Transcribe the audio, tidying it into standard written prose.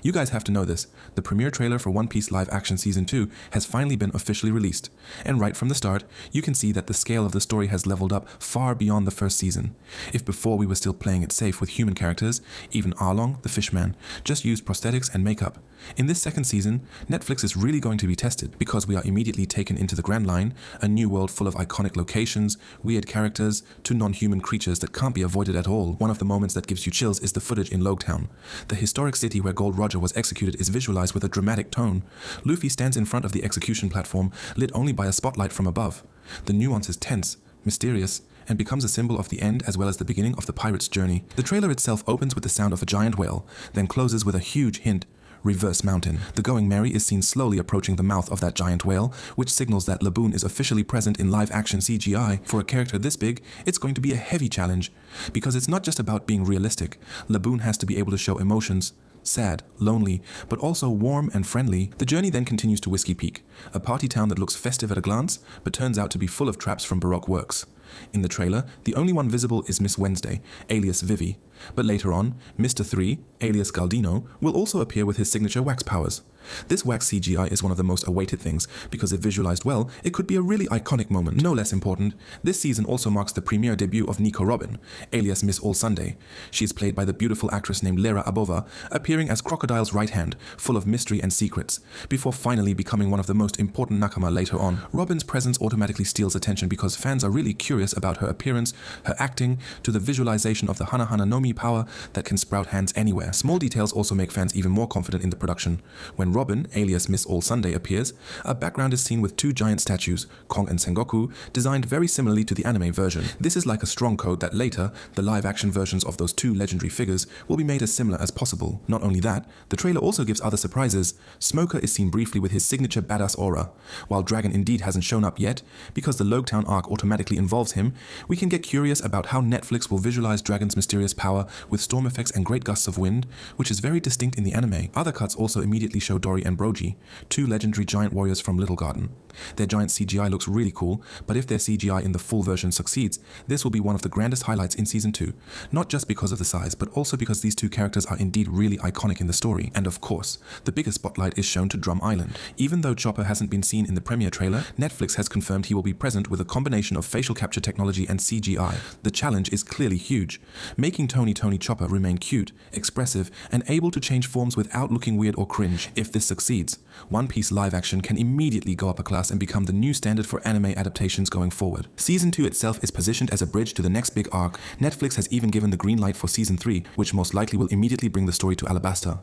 You guys have to know this. The premiere trailer for One Piece live action season 2 has finally been officially released. And right from the start, you can see that the scale of the story has leveled up far beyond the first season. If before we were still playing it safe with human characters, even Arlong, the fishman, just used prosthetics and makeup. In this second season, Netflix is really going to be tested because we are immediately taken into the Grand Line, a new world full of iconic locations, weird characters, to non-human creatures that can't be avoided at all. One of the moments that gives you chills is the footage in Loguetown. The historic city where Gold Roger was executed is visualized with a dramatic tone. Luffy stands in front of the execution platform, lit only by a spotlight from above. The nuance is tense, mysterious, and becomes a symbol of the end as well as the beginning of the pirate's journey. The trailer itself opens with the sound of a giant whale, then closes with a huge hint: Reverse Mountain. The Going Merry is seen slowly approaching the mouth of that giant whale, which signals that Laboon is officially present in live-action CGI. For a character this big, it's going to be a heavy challenge, because it's not just about being realistic. Laboon has to be able to show emotions. Sad, lonely, but also warm and friendly. The journey then continues to Whiskey Peak, a party town that looks festive at a glance, but turns out to be full of traps from Baroque works. In the trailer, the only one visible is Miss Wednesday, alias Vivi, but later on, Mr. 3, alias Galdino, will also appear with his signature wax powers. This wax CGI is one of the most awaited things, because if visualized well, it could be a really iconic moment. No less important, this season also marks the premiere debut of Nico Robin, alias Miss All Sunday. She is played by the beautiful actress named Lera Abova, appearing as Crocodile's right hand, full of mystery and secrets, before finally becoming one of the most important nakama later on. Robin's presence automatically steals attention because fans are really curious about her appearance, her acting, to the visualization of the Hana Hana no Mi power that can sprout hands anywhere. Small details also make fans even more confident in the production. When Robin, alias Miss All Sunday, appears, a background is seen with two giant statues, Kong and Sengoku, designed very similarly to the anime version. This is like a strong code that later, the live-action versions of those two legendary figures will be made as similar as possible. Not only that, the trailer also gives other surprises. Smoker is seen briefly with his signature badass aura. While Dragon indeed hasn't shown up yet, because the Loguetown arc automatically involves him, we can get curious about how Netflix will visualize Dragon's mysterious power with storm effects and great gusts of wind, which is very distinct in the anime. Other cuts also immediately show Dorry and Brogy, two legendary giant warriors from Little Garden. Their giant CGI looks really cool, but if their CGI in the full version succeeds, this will be one of the grandest highlights in Season 2, not just because of the size, but also because these two characters are indeed really iconic in the story. And of course, the biggest spotlight is shown to Drum Island. Even though Chopper hasn't been seen in the premiere trailer, Netflix has confirmed he will be present with a combination of facial capture technology and CGI. The challenge is clearly huge, making Tony Chopper remain cute, expressive, and able to change forms without looking weird or cringe. If this succeeds, One Piece live action can immediately go up a class and become the new standard for anime adaptations going forward. Season 2 itself is positioned as a bridge to the next big arc. Netflix has even given the green light for Season 3, which most likely will immediately bring the story to Alabasta.